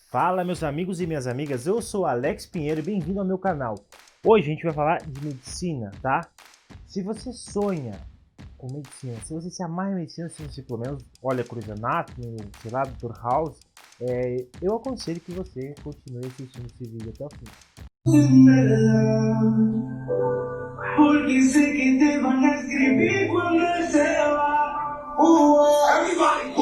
Fala, meus amigos e minhas amigas, eu sou Alex Pinheiro e bem-vindo ao meu canal. Hoje a gente vai falar de medicina, tá? Se você sonha com medicina, se você se amarra em medicina, se você pelo menos olha Grey's Anatomy, sei lá, Dr. House, eu aconselho que você continue assistindo esse vídeo até o final. Porque sei que te van a escribir cuando él se va. Everybody,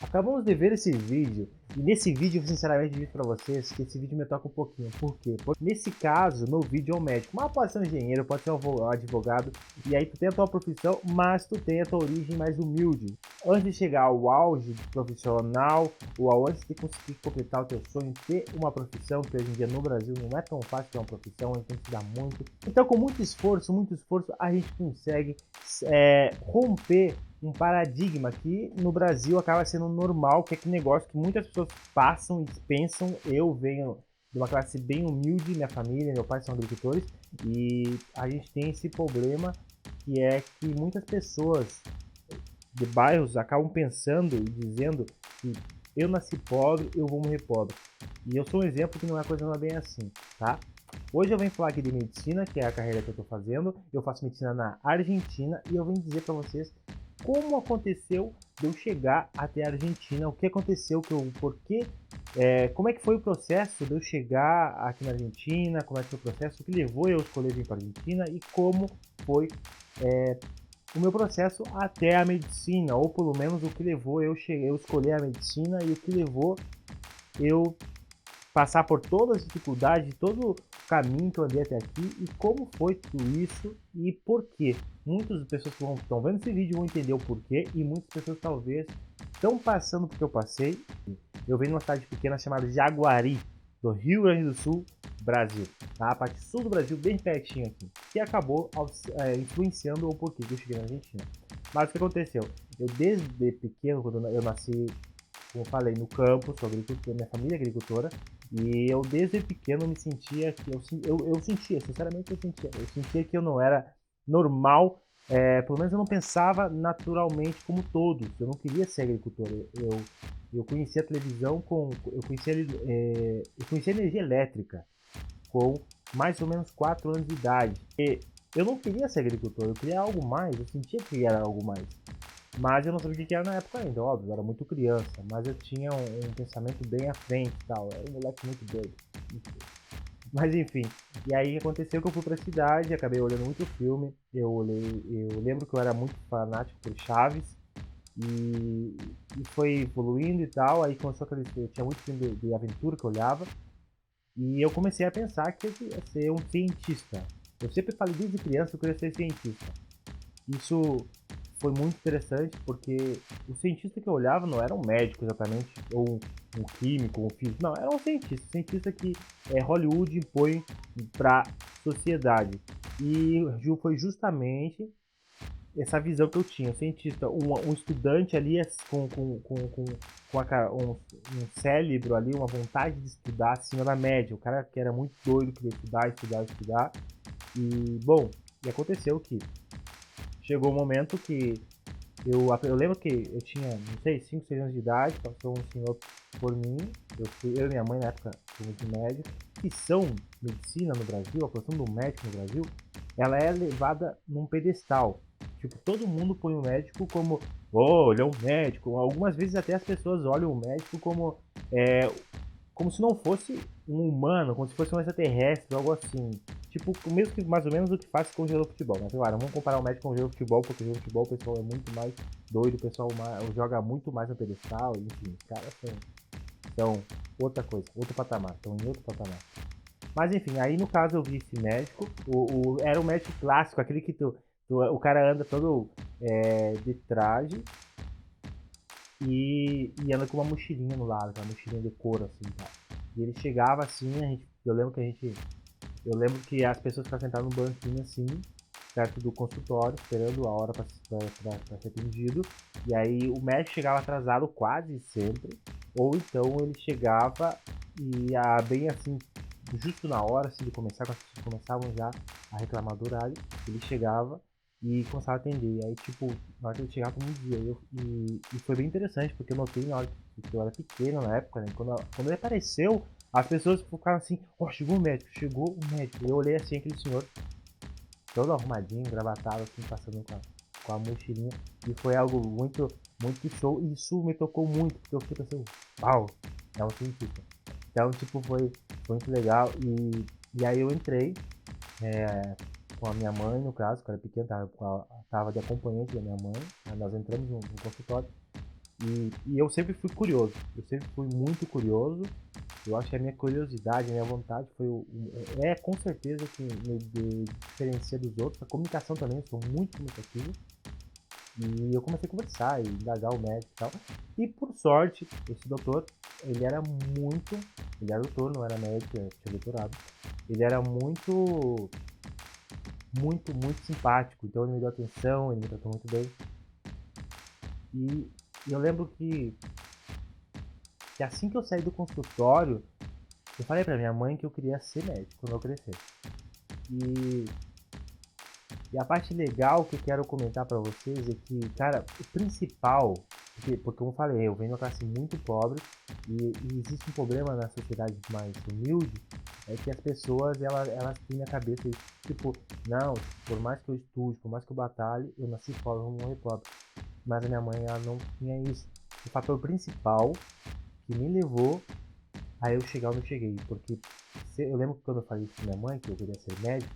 Acabamos de ver esse vídeo e nesse vídeo eu sinceramente digo para vocês que esse vídeo me toca um pouquinho. Por quê? Porque nesse caso, meu vídeo é um médico, mas pode ser um engenheiro, pode ser um advogado, e aí tu tem a tua profissão, mas tu tem a tua origem mais humilde. Antes de chegar ao auge profissional, ou antes de conseguir completar o teu sonho, ter uma profissão, que hoje em dia no Brasil não é tão fácil ter uma profissão, a gente tem que estudar muito. Então com muito esforço, a gente consegue romper um paradigma que no Brasil acaba sendo normal, que é aquele negócio que muitas pessoas passam e pensam. Eu venho de uma classe bem humilde, minha família, meu pai são agricultores, e a gente tem esse problema que é que muitas pessoas de bairros acabam pensando e dizendo que eu nasci pobre, eu vou morrer pobre. E eu sou um exemplo que não é coisa não é bem assim, tá? Hoje eu venho falar aqui de medicina, que é a carreira que eu estou fazendo. Eu faço medicina na Argentina e eu venho dizer para vocês como aconteceu de eu chegar até a Argentina, o que aconteceu, porquê, como é que foi o processo de eu chegar aqui na Argentina, como é que foi o processo, o que levou eu a escolher vir para a Argentina e como foi o meu processo até a medicina, ou pelo menos o que levou eu escolher a medicina e o que levou eu passar por todas as dificuldades, todo o caminho que eu andei até aqui e como foi tudo isso e por quê. Muitas pessoas que estão vendo esse vídeo vão entender o porquê e muitas pessoas talvez estão passando por que eu passei. Eu venho numa cidade pequena chamada Jaguari, do Rio Grande do Sul, Brasil, tá? A parte sul do Brasil, bem pertinho aqui, que acabou influenciando o porquê que eu cheguei na Argentina. Mas o que aconteceu? Eu desde pequeno, quando eu nasci, como eu falei, no campo, sou agricultor, minha família é agricultora, e eu desde pequeno me sentia que eu sentia, sinceramente eu sentia que eu não era normal, pelo menos eu não pensava naturalmente como todos. Eu não queria ser agricultor. Eu conhecia a televisão eu conhecia energia elétrica com mais ou menos 4 anos de idade. E eu não queria ser agricultor, eu queria algo mais, eu sentia que era algo mais. Mas eu não sabia o que era na época ainda, óbvio, eu era muito criança, mas eu tinha um pensamento bem à frente e tal, era um moleque muito doido. Mas enfim, e aí aconteceu que eu fui pra cidade, acabei olhando muito filme, eu lembro que eu era muito fanático por Chaves, e, e foi evoluindo e tal, aí começou aquele, eu tinha muito filme de aventura que eu olhava, e eu comecei a pensar que eu ia ser um cientista. Eu sempre falei desde criança que eu queria ser cientista. Isso foi muito interessante porque o cientista que eu olhava não era um médico exatamente, ou um químico, ou um físico, não, era um cientista que Hollywood impõe para a sociedade. E foi justamente essa visão que eu tinha, um cientista, um estudante ali com um cérebro ali, uma vontade de estudar acima da média, o cara que era muito doido, queria estudar, e bom, e aconteceu que chegou o um momento que eu lembro que eu tinha, não sei, 5 6 anos de idade, passou um senhor por mim, eu e minha mãe na época fomos de médico, que são medicina no Brasil, a profissão do médico no Brasil, ela é levada num pedestal. Tipo, todo mundo põe o médico como, oh, ele é um médico. Algumas vezes até as pessoas olham o médico como se não fosse um humano, como se fosse um extraterrestre, algo assim. Tipo, mesmo que mais ou menos o que faz com o jogador de futebol. Mas claro, vamos comparar o médico com o jogador de futebol, porque o jogo de futebol o pessoal é muito mais doido, o pessoal joga muito mais no pedestal, enfim, os caras são outra coisa, outro patamar, estão em outro patamar. Mas enfim, aí no caso eu vi esse médico, era o médico clássico, aquele que o cara anda todo de traje e anda com uma mochilinha no lado, uma mochilinha de couro assim, tá? E ele chegava assim, eu lembro que as pessoas ficavam sentadas no banquinho assim, perto do consultório, esperando a hora para ser atendido. E aí o médico chegava atrasado quase sempre, ou então ele chegava e bem assim, justo na hora, assim, de começar, quando as pessoas começavam já a reclamar do horário, ele chegava e começava a atender. E aí, tipo, na hora que ele chegava, todo mundo dizia. E foi bem interessante, porque eu notei na hora que eu era pequeno na época, né? Quando ele apareceu, as pessoas ficaram assim, ó, chegou o médico, chegou o médico. E eu olhei assim, aquele senhor todo arrumadinho, gravatado, assim, passando com a mochilinha. E foi algo muito show. E isso me tocou muito, porque eu fiquei pensando, uau, é um cientista. Então, tipo, foi muito legal. E aí eu entrei com a minha mãe, no caso, que eu era pequeno, tava de acompanhante da minha mãe. Aí nós entramos no consultório. E eu sempre fui curioso. Eu sempre fui muito curioso. Eu acho que a minha curiosidade, a minha vontade é com certeza que me diferencia dos outros. A comunicação também, eu sou muito comunicativo. E eu comecei a conversar e indagar o médico e tal. E por sorte, esse doutor, ele era muito. Ele era doutor, não era médico, tinha doutorado. Ele era muito simpático. Então ele me deu atenção, ele me tratou muito bem. E eu lembro que assim que eu saí do consultório, eu falei pra minha mãe que eu queria ser médico quando eu crescer. E, e a parte legal que eu quero comentar pra vocês é que, cara, o principal, porque como eu falei, eu venho de uma classe muito pobre e existe um problema na sociedade mais humilde, é que as pessoas, elas têm na cabeça, tipo, não, por mais que eu estude, por mais que eu batalhe, eu nasci pobre, eu vou morrer pobre. Mas a minha mãe, ela não tinha isso. O fator principal que me levou a eu chegar onde eu cheguei, porque eu lembro que quando eu falei isso pra minha mãe, que eu queria ser médico,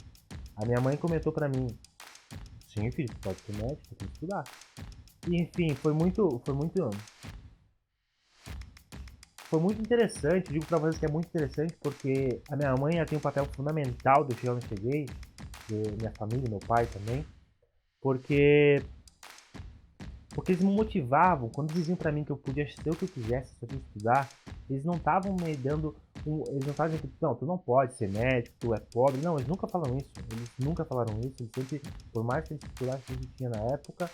a minha mãe comentou pra mim, sim, filho, tu pode ser médico, tu tem que estudar. E, enfim, foi muito interessante, digo pra vocês que é muito interessante, porque a minha mãe, ela tem um papel fundamental de eu chegar onde eu cheguei, de minha família, meu pai também, porque eles me motivavam, quando diziam pra mim que eu podia ser o que eu quisesse, só tinha que estudar, eles não estavam me dando eles não estavam dizendo que, não, tu não pode ser médico, tu é pobre, não, eles nunca falaram isso, eles sempre, por mais que a dificuldade que a gente tinha na época,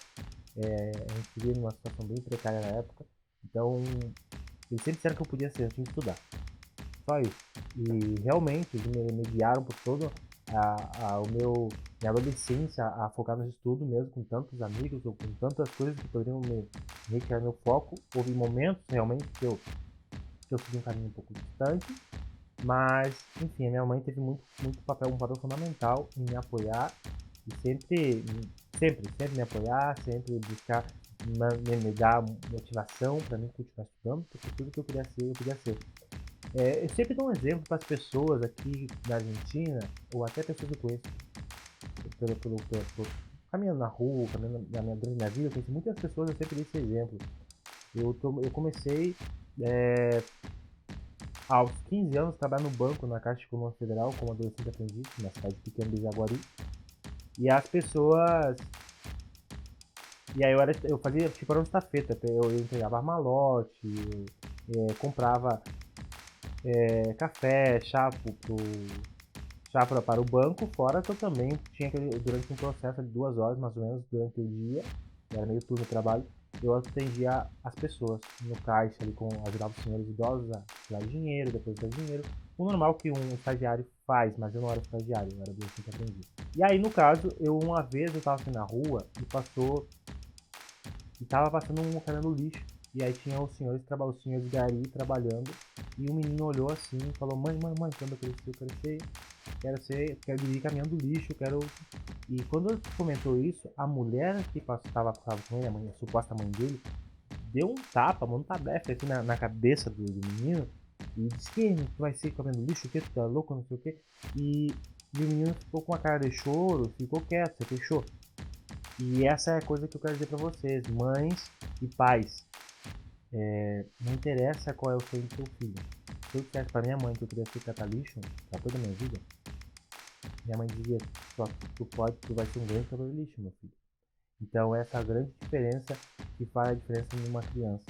a gente vivia numa situação bem precária na época, então, eles sempre disseram que eu podia ser, eu tinha que estudar, só isso, e realmente, eles me guiaram por todo minha adolescência a focar no estudo mesmo, com tantos amigos ou com tantas coisas que poderiam me retirar meu foco. Houve momentos realmente que eu segui um caminho um pouco distante, mas enfim, a minha mãe teve muito papel, um papel fundamental em me apoiar e sempre me apoiar, sempre buscar me dar motivação para mim continuar estudando, porque tudo que eu queria ser. Eu sempre dou um exemplo para as pessoas aqui na Argentina, ou até pessoas que eu conheço caminhando na rua, caminhando durante minha vida, eu conheci muitas pessoas, eu sempre dei esse exemplo. Eu comecei aos 15 anos a trabalhar no banco, na Caixa Econômica Federal, como adolescente aprendiz, na cidade pequena de Jaguari. E as pessoas. E aí eu fazia tipo era uma estafeta, eu entregava malote, comprava café, chá para o banco, fora que eu também tinha durante um processo de 2 horas mais ou menos durante o dia, era meio turno de trabalho, eu atendia as pessoas no caixa ali, ajudava os senhores idosos a tirar dinheiro, depositar dinheiro, o normal que um estagiário faz, mas eu não era estagiário, eu era adolescente aprendiz. E aí no caso, uma vez eu tava assim na rua e tava passando um cara no lixo, e aí tinha os senhores gari trabalhando, e o menino olhou assim e falou, mãe, quando eu crescer, quero dirigir caminhão do lixo, quero. E quando ele comentou isso, a mulher que estava com ele, a suposta mãe dele, deu um tapa, um tabefe assim na cabeça do menino e disse que tu vai ser caminhão do lixo, o que? Tu tá louco, não sei o que. E o menino ficou com uma cara de choro, ficou quieto, você fechou. E essa é a coisa que eu quero dizer pra vocês, mães e pais. Não interessa qual é o sonho do seu filho. Se eu dissesse pra minha mãe que eu queria ser catar-lixo pra toda a minha vida, minha mãe dizia, só tu vai ser um grande catador de lixo, meu filho. Então essa é a grande diferença que faz a diferença em uma criança.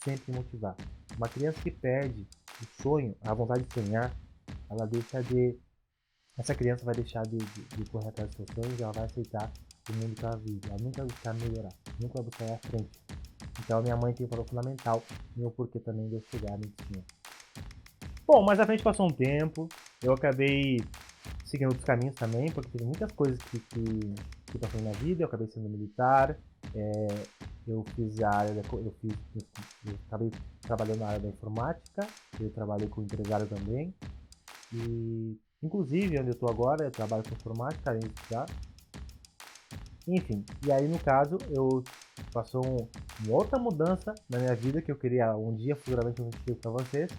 Sempre motivar. Uma criança que perde o sonho, a vontade de sonhar, essa criança vai deixar de correr atrás dos seus sonhos e ela vai aceitar o mundo que ela vive. Ela nunca vai buscar melhorar, nunca vai buscar ir à frente. Então a minha mãe tem um papel fundamental e o porquê também de eu chegar à medicina. Bom, mais à frente passou um tempo, eu acabei seguindo outros caminhos também, porque teve muitas coisas que passou na vida. Eu acabei sendo militar, eu fiz a área eu acabei trabalhando na área da informática, eu trabalhei com empresário também, e inclusive onde eu estou agora, eu trabalho com informática, além de estudar. Enfim, e aí no caso, eu passou uma outra mudança na minha vida que eu queria um dia futuramente eu explico para vocês,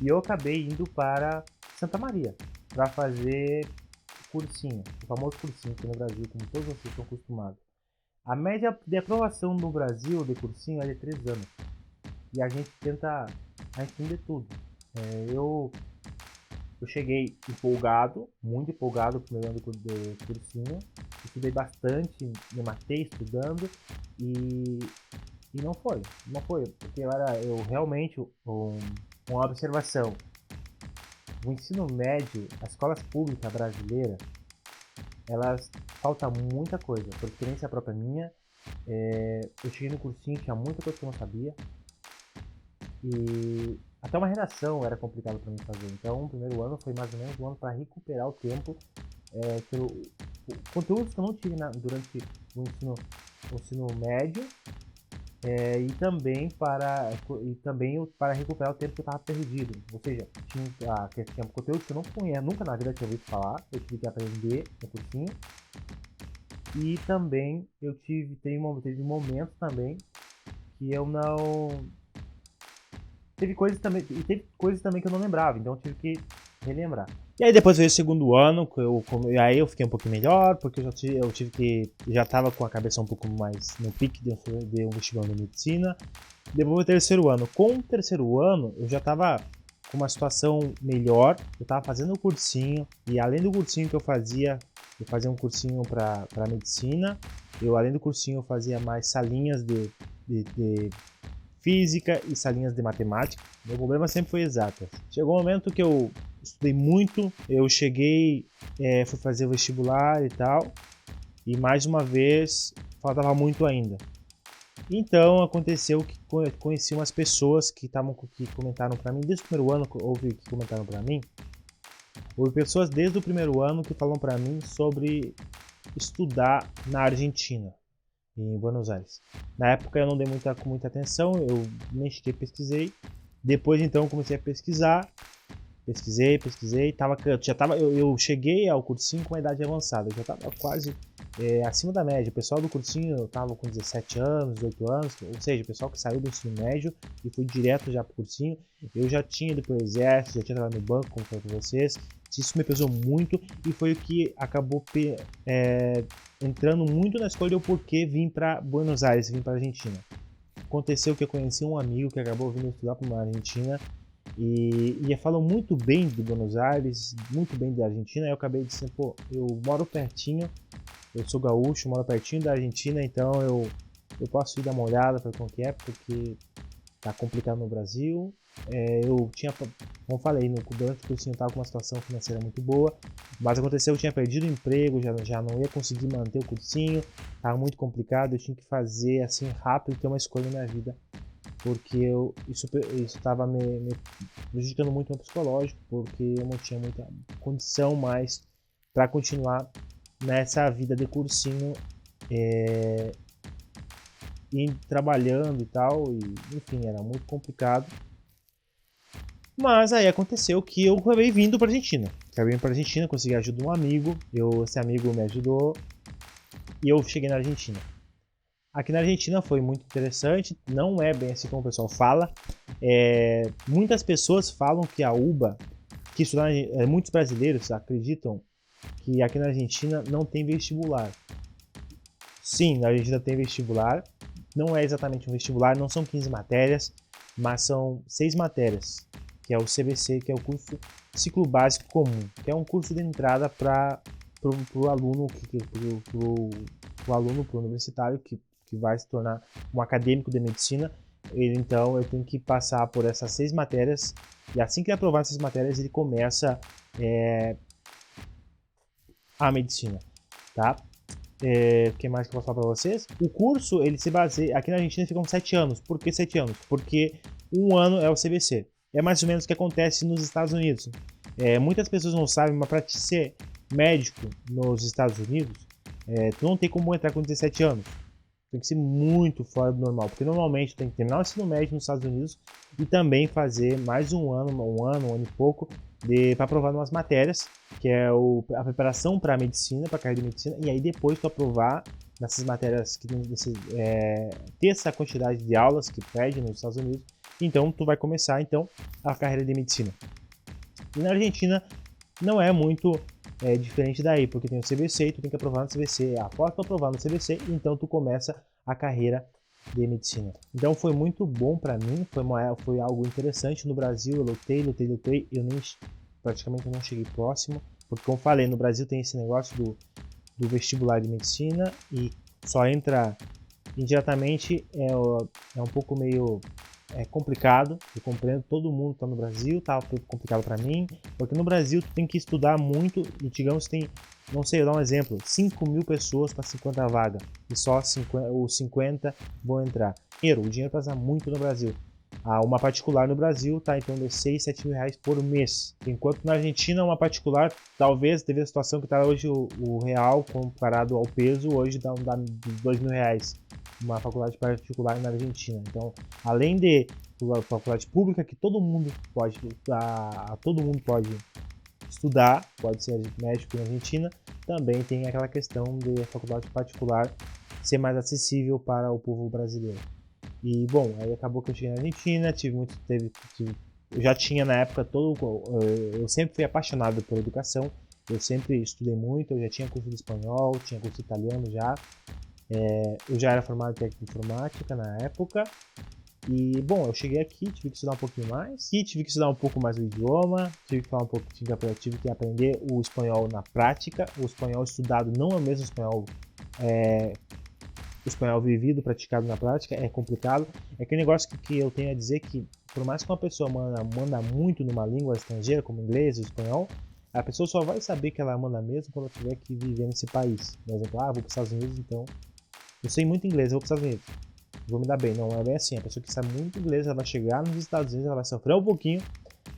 e eu acabei indo para Santa Maria para fazer cursinho, o famoso cursinho aqui no Brasil, como todos vocês estão acostumados. A média de aprovação no Brasil de cursinho é de 3 anos, e a gente tenta entender tudo. Eu cheguei empolgado, muito empolgado pro primeiro ano de cursinho, estudei bastante, me matei estudando e não foi, porque eu realmente, uma observação, o ensino médio, as escolas públicas brasileiras, elas falta muita coisa, por experiência própria minha, eu cheguei no cursinho, tinha muita coisa que eu não sabia, e até uma redação era complicado para mim fazer. Então, o primeiro ano foi mais ou menos um ano para recuperar o tempo, pelo conteúdos que eu não tive durante o ensino médio, e também para recuperar o tempo que eu estava perdido. Ou seja, tinha conteúdos que eu não conhecia, nunca na vida tinha ouvido falar, eu tive que aprender no cursinho. E também teve momentos também que eu não... Teve coisas também que eu não lembrava, então eu tive que relembrar. E aí depois veio o segundo ano, e aí eu fiquei um pouquinho melhor, porque já estava com a cabeça um pouco mais no pique de um vestibular de medicina. Depois o terceiro ano. Com o terceiro ano, eu já estava com uma situação melhor, eu estava fazendo o cursinho, e além do cursinho que eu fazia um cursinho para medicina, além do cursinho eu fazia mais salinhas de física e salinhas de matemática. Meu problema sempre foi exatas. Chegou um momento que eu estudei muito, eu fui fazer o vestibular e tal, e mais uma vez faltava muito ainda. Então aconteceu que conheci umas pessoas que comentaram para mim, desde o primeiro ano, que comentaram para mim, houve pessoas desde o primeiro ano que falam para mim sobre estudar na Argentina, em Buenos Aires. Na época eu não dei muita atenção, eu nem cheguei, pesquisei. Depois então comecei a pesquisar, pesquisei, eu cheguei ao cursinho com uma idade avançada, eu já estava quase acima da média. O pessoal do cursinho estava com 17 anos, 18 anos, ou seja, o pessoal que saiu do ensino médio e foi direto já para o cursinho. Eu já tinha ido para o exército, já tinha trabalhado no banco, como falei para vocês. Isso me pesou muito e foi o que acabou entrando muito na escolha do porquê vim para Buenos Aires, vim para Argentina. Aconteceu que eu conheci um amigo que acabou vindo estudar para uma Argentina e falou muito bem de Buenos Aires, muito bem da Argentina. Aí eu acabei dizendo, pô, eu moro pertinho, eu sou gaúcho, moro pertinho da Argentina, então eu posso ir dar uma olhada para como que é, porque tá complicado no Brasil. Eu tinha, como falei, durante o cursinho eu estava com uma situação financeira muito boa, mas aconteceu, eu tinha perdido o emprego, já não ia conseguir manter o cursinho, estava muito complicado, eu tinha que fazer assim rápido, ter uma escolha na minha vida, porque isso estava me prejudicando muito o meu psicológico, porque eu não tinha muita condição mais para continuar nessa vida de cursinho, e trabalhando e tal, e enfim, era muito complicado. Mas aí aconteceu que eu acabei vindo para Argentina. Consegui a ajuda de um amigo, esse amigo me ajudou e eu cheguei na Argentina. Aqui na Argentina foi muito interessante, não é bem assim como o pessoal fala. Muitas pessoas falam que a UBA, muitos brasileiros acreditam que aqui na Argentina não tem vestibular. Sim, na Argentina tem vestibular, não é exatamente um vestibular, não são 15 matérias, mas são 6 matérias, que é o CBC, que é o curso Ciclo Básico Comum, que é um curso de entrada para o aluno, pro universitário que vai se tornar um acadêmico de medicina. Então ele tem que passar por essas 6 matérias, e assim que ele aprovar essas matérias, ele começa a medicina, tá? O que mais que eu posso falar para vocês? O curso, ele se baseia... Aqui na Argentina ficam 7 anos. Por que 7 anos? Porque um ano é o CBC. É mais ou menos o que acontece nos Estados Unidos. Muitas pessoas não sabem, mas para ser médico nos Estados Unidos, tu não tem como entrar com 17 anos. Tem que ser muito fora do normal, porque normalmente tem que terminar o ensino médio nos Estados Unidos e também fazer mais um ano e pouco para aprovar umas matérias, que é a preparação para a medicina, para a carreira de medicina, e aí depois tu aprovar nessas matérias que ter essa quantidade de aulas que pede nos Estados Unidos, então tu vai começar então a carreira de medicina. E na Argentina não é muito diferente daí, porque tem o CBC e tu tem que aprovar no CBC. Após tu aprovar no CBC, então tu começa a carreira de medicina. Então foi muito bom para mim, foi algo interessante. No Brasil eu lutei, eu praticamente não cheguei próximo, porque como falei, no Brasil tem esse negócio do vestibular de medicina e só entra indiretamente, é um pouco meio complicado. Eu compreendo, todo mundo está no Brasil, tá complicado para mim, porque no Brasil tu tem que estudar muito e digamos tem, não sei, eu dar um exemplo, 5.000 pessoas para 50 vagas e só os 50 vão entrar. O dinheiro pesa muito no Brasil. Uma particular no Brasil está em torno de 6, 7 mil reais por mês, enquanto na Argentina uma particular, talvez devido à situação que está hoje o real comparado ao peso, hoje dá 2 mil reais uma faculdade particular na Argentina. Então, além de uma faculdade pública que todo mundo pode estudar, pode ser médico na Argentina, também tem aquela questão de faculdade particular ser mais acessível para o povo brasileiro. E bom, aí acabou que eu cheguei na Argentina, eu já tinha na época eu sempre fui apaixonado por educação, eu sempre estudei muito, eu já tinha curso de espanhol, tinha curso de italiano já. Eu já era formado em técnica de informática na época. E bom, eu cheguei aqui, tive que estudar um pouquinho mais. E tive que estudar um pouco mais o idioma. Tive que aprender o espanhol na prática. O espanhol estudado não é o mesmo espanhol. O espanhol vivido, praticado na prática, é complicado. É aquele negócio que eu tenho a dizer que, por mais que uma pessoa manda muito numa língua estrangeira, como inglês ou espanhol, a pessoa só vai saber que ela manda mesmo quando ela tiver que viver nesse país. Por exemplo, vou para os Estados Unidos, então eu sei muito inglês, eu vou para os Estados Unidos, vou me dar bem. Não é bem assim. A pessoa que sabe muito inglês, ela vai chegar nos Estados Unidos, ela vai sofrer um pouquinho,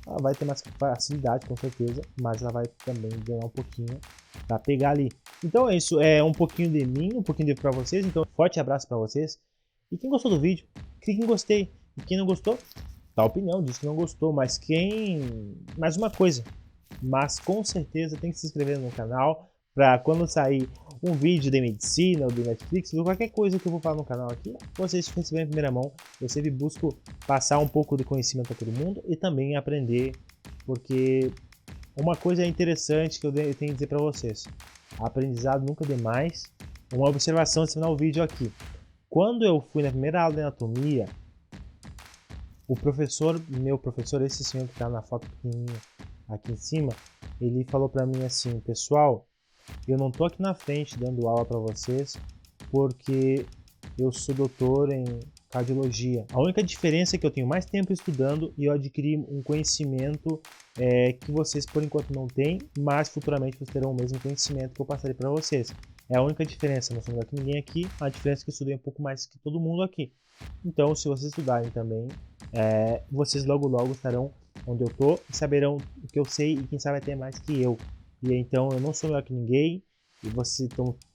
ela vai ter mais facilidade, com certeza, mas ela vai também ganhar um pouquinho para pegar ali. Então é isso, é um pouquinho de mim, um pouquinho para vocês. Então, forte abraço para vocês. E quem gostou do vídeo, clique em gostei. E quem não gostou, dá opinião, diz que não gostou. Mas mais uma coisa, mas com certeza tem que se inscrever no canal para quando sair um vídeo de medicina ou de Netflix ou qualquer coisa que eu vou falar no canal aqui, vocês receberem em primeira mão. Eu sempre busco passar um pouco de conhecimento para todo mundo e também aprender, porque uma coisa interessante que eu tenho que dizer para vocês: aprendizado nunca é demais. Uma observação antes de terminar o vídeo aqui: quando eu fui na primeira aula de anatomia, meu professor, esse senhor que está na foto pequenininha aqui em cima, ele falou para mim assim: pessoal, eu não tô aqui na frente dando aula para vocês porque eu sou doutor em cardiologia. A única diferença é que eu tenho mais tempo estudando e eu adquiri um conhecimento que vocês por enquanto não têm, mas futuramente vocês terão o mesmo conhecimento que eu passarei para vocês. É a única diferença, não sou melhor que ninguém aqui, a diferença é que eu estudei um pouco mais que todo mundo aqui. Então, se vocês estudarem também, vocês logo estarão onde eu tô e saberão o que eu sei e quem sabe até mais que eu. E então eu não sou melhor que ninguém e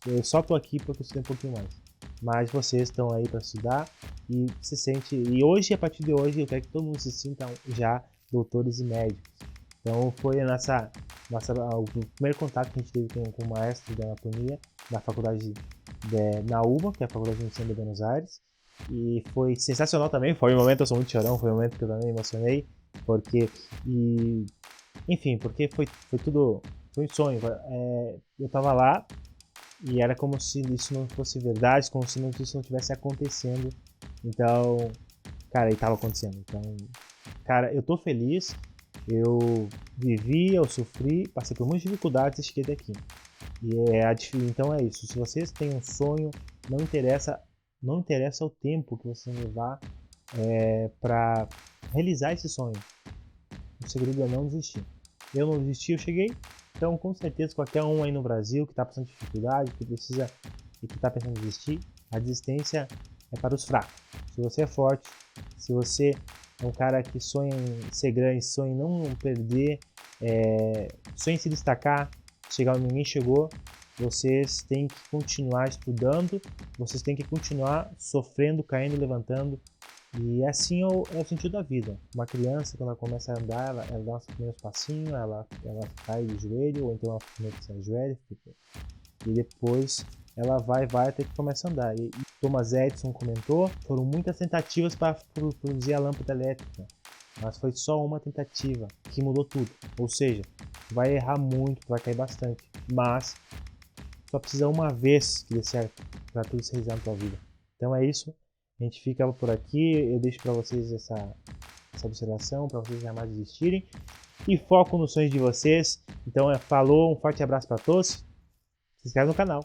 eu só tô aqui porque eu estudei um pouquinho mais. Mas vocês estão aí para estudar e se sente. E hoje, a partir de hoje, eu quero que todo mundo se sinta já doutores e médicos. Então foi o primeiro contato que a gente teve com o maestro de anatomia na faculdade na UBA, que é a Faculdade de Medicina de Buenos Aires. E foi sensacional também. Foi um momento, eu sou muito chorão, foi um momento que eu também me emocionei. Porque foi tudo. Foi um sonho. Eu tava lá e era como se isso não fosse verdade, como se isso não estivesse acontecendo. Então, cara, ele tava acontecendo. Então, cara, eu tô feliz. Eu vivi, eu sofri, passei por muitas dificuldades e cheguei daqui. Então é isso. Se vocês têm um sonho, não interessa o tempo que você levar para realizar esse sonho. O segredo é não desistir. Eu não desisti, eu cheguei. Então, com certeza, qualquer um aí no Brasil que está passando dificuldade, que precisa e que está pensando em desistir, a desistência é para os fracos. Se você é forte, se você é um cara que sonha em ser grande, sonha em não perder, sonha em se destacar, chegar onde ninguém chegou. Vocês têm que continuar estudando, vocês têm que continuar sofrendo, caindo, levantando. E assim é o sentido da vida. Uma criança, quando ela começa a andar, ela dá os primeiros passinhos, ela cai de joelho, ou então ela primeiro se ajoelha, e depois ela vai até que começa a andar. E Thomas Edison comentou, foram muitas tentativas para produzir a lâmpada elétrica, mas foi só uma tentativa que mudou tudo. Ou seja, vai errar muito, vai cair bastante, mas só precisa uma vez que dê certo para tudo se realizar na tua vida. Então é isso, a gente fica por aqui, eu deixo para vocês essa observação, para vocês jamais desistirem, e foco nos sonhos de vocês. Então falou, um forte abraço para todos, se inscreve no canal.